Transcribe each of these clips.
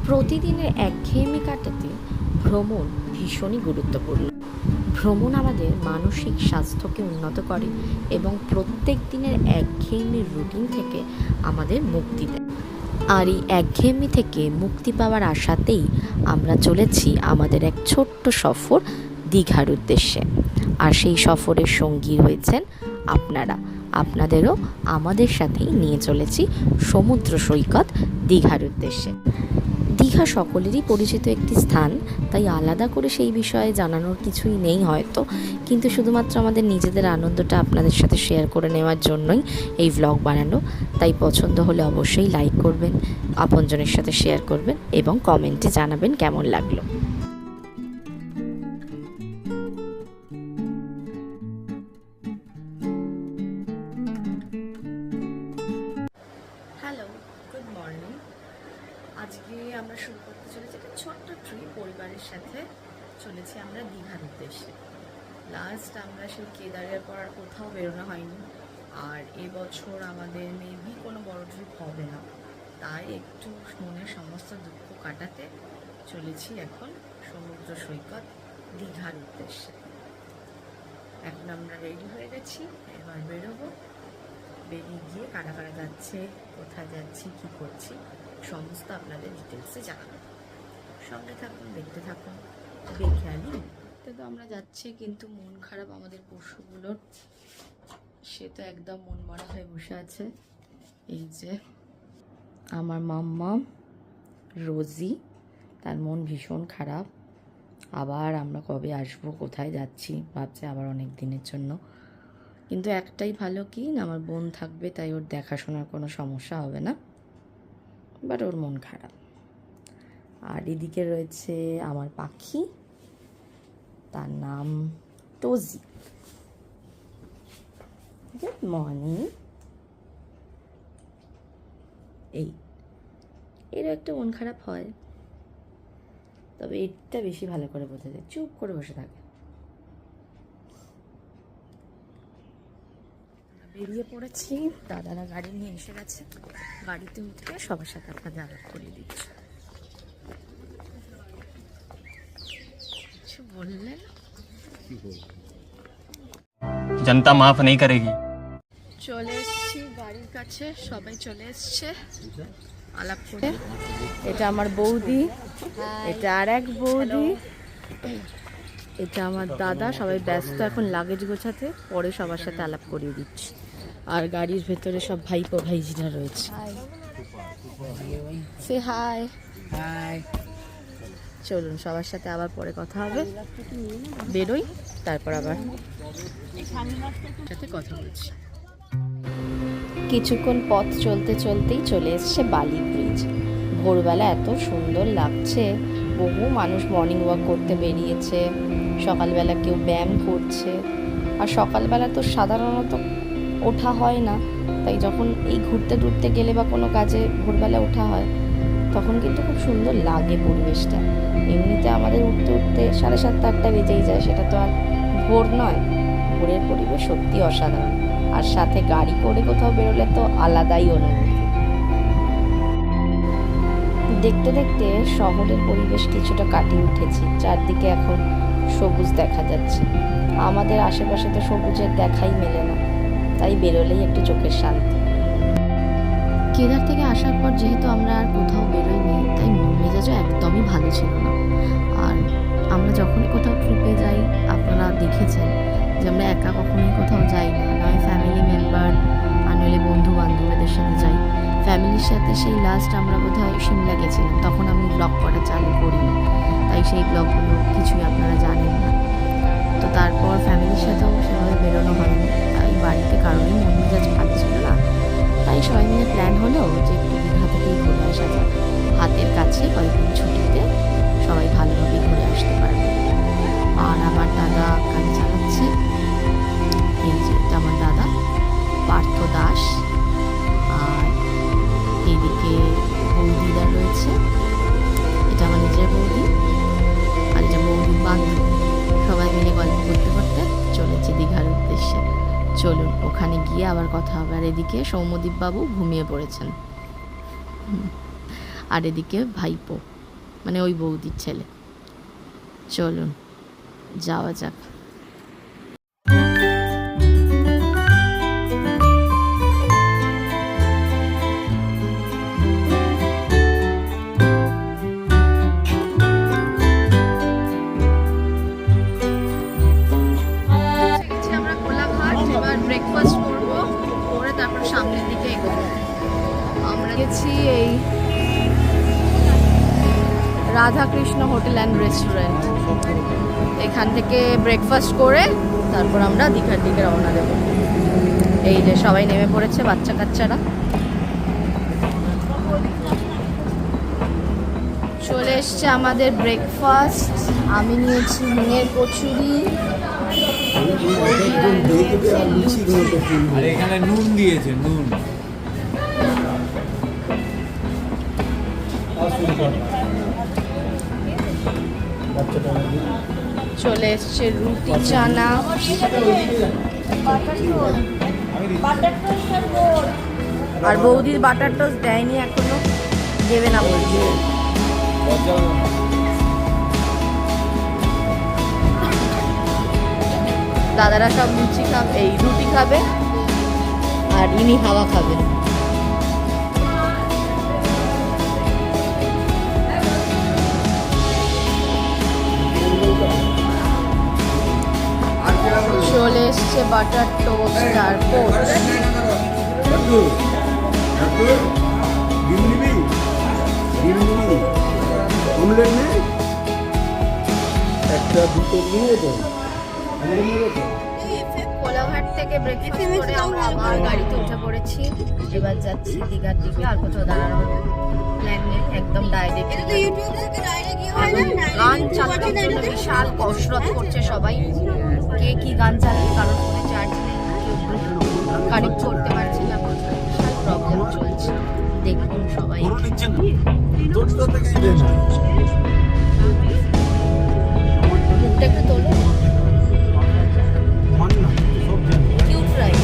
প্রতিদিনের একঘেয়েমি কাটাতে ভ্রমণ ভীষণই গুরুত্বপূর্ণ। ভ্রমণ আমাদের মানসিক স্বাস্থ্যকে উন্নত করে এবং প্রত্যেক দিনের একঘেয়েমির রুটিন থেকে আমাদের মুক্তি দেয়। আর এই একঘেয়েমি থেকে মুক্তি পাওয়ার আশাতেই আমরা চলেছি আমাদের এক ছোট্ট সফর দীঘার উদ্দেশ্যে। আর সেই সফরের সঙ্গী হয়েছেন আপনারা। আপনাদেরও আমাদের সাথেই নিয়ে চলেছি সমুদ্র সৈকত দীঘার উদ্দেশ্যে। দীঘা সকলেরই পরিচিত একটি স্থান, তাই আলাদা করে সেই বিষয়ে জানানোর কিছুই নেই হয়তো, কিন্তু শুধুমাত্র আমাদের নিজেদের আনন্দটা আপনাদের সাথে শেয়ার করে নেওয়ার জন্যই এই ভ্লগ বানানো। তাই পছন্দ হলে অবশ্যই লাইক করবেন, আপনজনের সাথে শেয়ার করবেন এবং কমেন্টে জানাবেন কেমন লাগলো। Hello, good morning. আজকে আমরা শুরু করতে চলেছি একটা ছোট্ট ট্রিপ পরিবারের সাথে। চলেছি আমরা দীঘার উদ্দেশ্যে। লাস্ট আমরা সেই কেদারের পর আর কোথাও বেরোনো হয়নি, আর এবছর আমাদের মেবি কোনো বড় ট্রিপ হবে না, তাই একটু মনের সমস্ত দুঃখ কাটাতে চলেছি এখন সমুদ্র সৈকত দীঘার উদ্দেশ্যে। এখন আমরা রেডি হয়ে গেছি, এবার বেরোবো। বেরিয়ে গিয়ে কারা কারা যাচ্ছে, কোথায় যাচ্ছি, কী করছি সমস্ত আপনাদের ডিটেলসে জানাবো। সঙ্গে থাকুন, দেখতে থাকুন। বেখেয়ালি তো আমরা যাচ্ছি, কিন্তু মন খারাপ আমাদের পশুগুলোর। সে তো একদম মন মরা হয়ে বসে আছে। এই যে আমার মাম্মা রোজি, তার মন ভীষণ খারাপ। আবার আমরা কবে আসবো, কোথায় যাচ্ছি ভাবছে, আবার অনেক দিনের জন্য। কিন্তু একটাই ভালো কি, আমার বোন থাকবে, তাই ওর দেখাশোনার কোনো সমস্যা হবে না, বাট ওর মন খারাপ। আর এদিকে রয়েছে আমার পাখি, তার নাম টোজি। Good morning. এরও একটা মন খারাপ হয়, তবে এটা বেশি ভালো করে বোঝা যায়, চুপ করে বসে থাকে। বেরিয়ে পড়েছি, দাদারা গাড়ি নিয়ে এসে গেছে। গাড়িতে উঠে সবার সাথে আপনাদের আলাপ করে দিচ্ছি। কিছু বললেন? जनता माफ नहीं करेगी। চলে এসছি বাড়ির কাছে, সবাই চলে এসছে আলাপ করে। এটা আমার বৌদি, এটা আর এক বৌদি, এটা আমার দাদা। সবাই ব্যস্ত এখন লাগেজ গোছাতে, পরে সবার সাথে আলাপ করিয়ে দিচ্ছি। আর গাড়ির ভেতরে সব ভাইপো ভাইজিরা রয়েছে। সে হাই হাই। চলুন সবার সাথে আবার পরে কথা হবে, বেরোই, তারপর আবার সাথে কথা বলছি। কিছুক্ষণ পথ চলতে চলতেই চলে এসছে বালি ব্রিজ। ভোরবেলা এত সুন্দর লাগছে, বহু মানুষ মর্নিং ওয়াক করতে বেরিয়েছে, সকালবেলা কেউ ব্যায়াম করছে। আর সকালবেলা তো সাধারণত ওঠা হয় না, তাই যখন এই ঘুরতে টুরতে গেলে বা কোনো কাজে ভোরবেলা ওঠা হয়, তখন কিন্তু খুব সুন্দর লাগে পরিবেশটা। এমনিতে আমাদের উঠতে উঠতে 7:30 8টা বেজেই যায়, সেটা তো আর ভোর নয়। ভোরের পরিবেশ সত্যি অসাধারণ, আর সাথে গাড়ি করে কোথাও বেরোলে তো আলাদাই অনুভূতি। দেখতে দেখতে শহরের পরিবেশ কিছুটা কাটিয়ে উঠেছি, চারদিকে এখন সবুজ দেখা যাচ্ছে। আমাদের আশেপাশে তো সবুজের দেখাই মেলে না, তাই বেরোলেই একটু চোখের শান্তি। কেদার থেকে আসার পর যেহেতু আমরা আর কোথাও বেরোইনি, তাই মন মেজাজও একদমই ভালো ছিল না। আর আমরা যখনই কোথাও ট্রিপে যাই, আপনারা দেখেছেন যে আমরা একা কখনোই কোথাও যাই না, নয় ফ্যামিলি মেম্বার আর নইলে বন্ধু বান্ধবীদের সাথে যাই। ফ্যামিলির সাথে সেই লাস্ট আমরা বোধহয় সিমলা গেছিলাম, তখন আমি ব্লগ করা চালু করিনি, তাই সেই ব্লগগুলো কিছুই আপনারা জানেন না। তো তারপর ফ্যামিলির সাথেও সেভাবে বেরোনো হয়নি, তাই বাড়িতে কারণেই মন মেজাজ ভালো ছিল না। তাই সবাই মিলে প্ল্যান হলো যে একটু দীঘা থেকেই ঘুরে আসা যায়, হাতের কাছে কয়েকদিন ছুটিতে সবাই ভালোভাবে ঘুরে আসতে পারবে। আর আমার দাদা গাড়ি চালাচ্ছে, এই যে এটা আমার দাদা পার্থ দাস। আর এইদিকে বৌদিদা রয়েছে, এটা আমার নিজের বৌদি, আর এটা বৌদির বান্ধবী। সবাই মিলে গল্প করতে করতে চলেছি দীঘার উদ্দেশ্যে। চলুন ওখানে গিয়ে আবার কথা হবে। আর এদিকে সৌম্যদীপ বাবু ঘুমিয়ে পড়েছেন। আর এদিকে ভাইপো, মানে ওই বৌদির ছেলে। চলুন যাওয়া যাক। আমরা কোলাঘাট, এবার ব্রেকফাস্ট করবো, করে তারপর সামনের দিকে এগোবো। আমরা গেছি এই রাধাকৃষ্ণ হোটেল অ্যান্ড রেস্টুরেন্ট। এখান থেকে ব্রেকফাস্ট করে তারপর আমরা দীঘার দিকে রওনা দেবো। এই যে সবাই নেমে পড়েছে, বাচ্চা কাচ্চারা চলে এসছে আমাদের ব্রেকফাস্ট। আমি নিয়েছি হিঙের কচুরি, আর এখানে নুন দিয়েছে, নুন। চলে এসছে রুটি চানা, আর বৌদির বাটার টোস্ট দেয়নি এখনো, দেবে না বলছে। দাদারা সব লুচি খাবে, এই রুটি খাবে, আর ইনি হাওয়া খাবেন। চলে এসছে বাটার টোস্ট আর পোচ। কোলাঘাট থেকে ব্রেকফাস্ট করে আমরা আবার গাড়িতে উঠে পড়েছি। এবার যাচ্ছি দীঘার দিকে, আর কোথাও দাঁড়ানোর প্ল্যান নেই, একদম ডাইরেক্ট। গান চালানোর জন্য বিশাল কসরত করছে সবাই, কে কি গান চালাবে, কারোর ফোনে চার্জ নেই, কেউ কানেক্ট করতে পারছে না, বিশাল প্রবলেম চলছে। দেখুন সবাই মুখটা একটু তোলো, কিউট রাইড।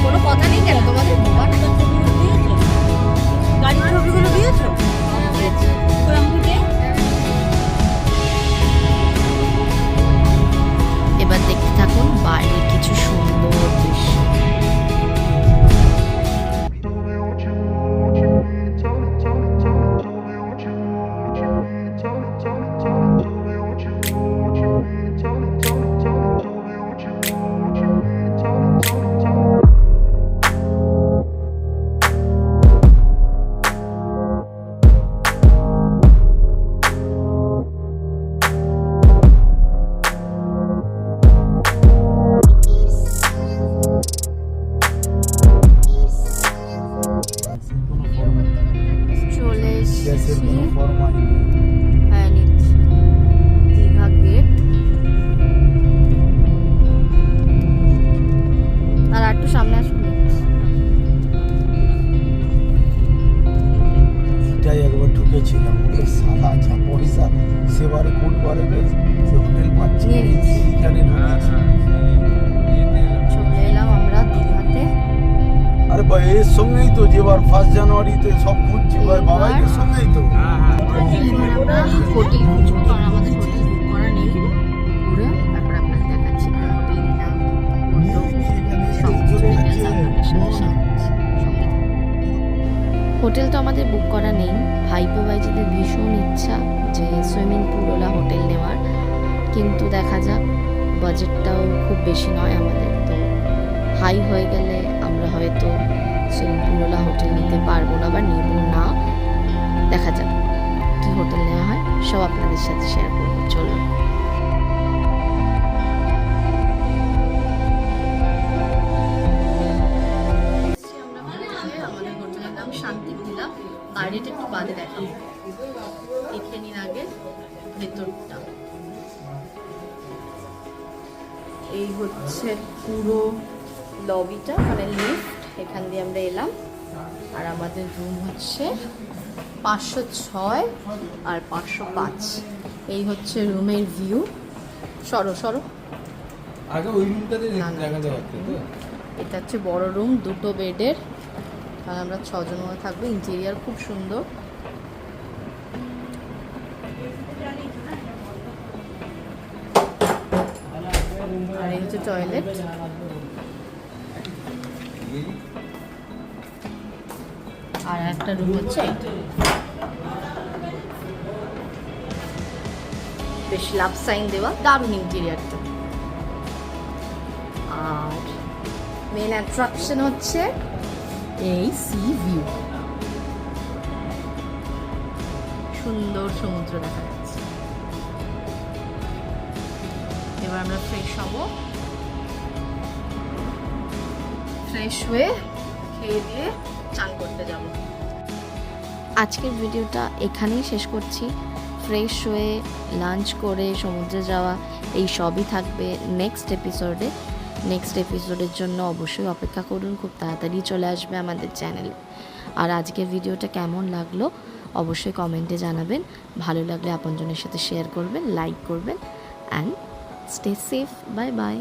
কোনো কথা নেই কেন তোমাদের? গাড়ির ছবিগুলো দিয়েছো? এবার দেখতে থাকুন বাইরের কিছু সুন্দর দৃশ্য। চলে এসেছি দীঘা গেট, আর একটু সামনে আসুন। এটাই একবার ঢুকেছিলাম, সাদা যা পয়সা সেবারে কোন বারে সে হোটেল পাচ্ছি নিয়ে নিচ্ছি। এখানে ঢুকেছি। চলে এলাম আমরা দীঘাতে। আরে ভাই এর সঙ্গেই তো যেবার 1 জানুয়ারিতে সব ঘুরছি ভাই, বাবাইয়ের সঙ্গেই তো। আমরা হোটেল খুঁজবো, কারণ আমাদের হোটেল বুক করা নেই। ঘুরে তারপর আপনাদের দেখাচ্ছি হোটেল নিলাম, সব কিছু ডিটেলস আপনাদের সাথে শেয়ার করছি। হোটেল তো আমাদের বুক করা নেই। ভাইপো ভাইজিদের ভীষণ ইচ্ছা যে সুইমিং পুলওয়ালা হোটেল নেওয়ার, কিন্তু দেখা যাক, বাজেটটাও খুব বেশি নয় আমাদের, তো হাই হয়ে গেলে আমরা হয়তো সুইমিং পুলওয়ালা হোটেল নিতে পারবো না বা নিব না। দেখা যাক কি হোটেল নেওয়া হয়, সব আপনাদের সাথে শেয়ার করবো। চলো আমাদের হোটেলের নাম শান্তি ভিলা। বাইরেটা একটু বাদে দেখাবো, দেখে নিন আগে ভেতরটা। এই হচ্ছে পুরো লবিটা, মানে লিফট, এখান দিয়ে আমরা এলাম। আর আমাদের রুম হচ্ছে 506 আর 505। এই হচ্ছে রুমের ভিউ। সরো সরো, আগে ওই রুমটাতে না, না, দেখা এটা যাচ্ছে তো এটা হচ্ছে বড় রুম, 2টো বেডের, আর আমরা 6 জন মতো থাকবো। ইন্টেরিয়ার খুব সুন্দর। আর এই হচ্ছে টয়লেট। আর একটা রুম হচ্ছে এইটা। বেশ লাভ সাইন দেওয়া, দারুণ ইন্টেরিয়ারটা। আর মেন অ্যাট্রাকশন হচ্ছে এই সি ভিউ, সুন্দর সমুদ্র দেখা যাচ্ছে। এবার আমরা ফ্রেশ হব, ফ্রেশ হয়ে খেয়ে দিয়ে চান করতে যাব। আজকের ভিডিওটা এখানেই শেষ করছি। ফ্রেশ হয়ে লাঞ্চ করে সমুদ্রে যাওয়া এই সবই থাকবে নেক্সট এপিসোডে। নেক্সট এপিসোডের জন্য অবশ্যই অপেক্ষা করুন, খুব তাড়াতাড়ি চলে আসবে আমাদের চ্যানেলে। আর আজকের ভিডিওটা কেমন লাগলো অবশ্যই কমেন্টে জানাবেন। ভালো লাগলে আপনজনের সাথে শেয়ার করবেন, লাইক করবেন, and stay safe. Bye bye.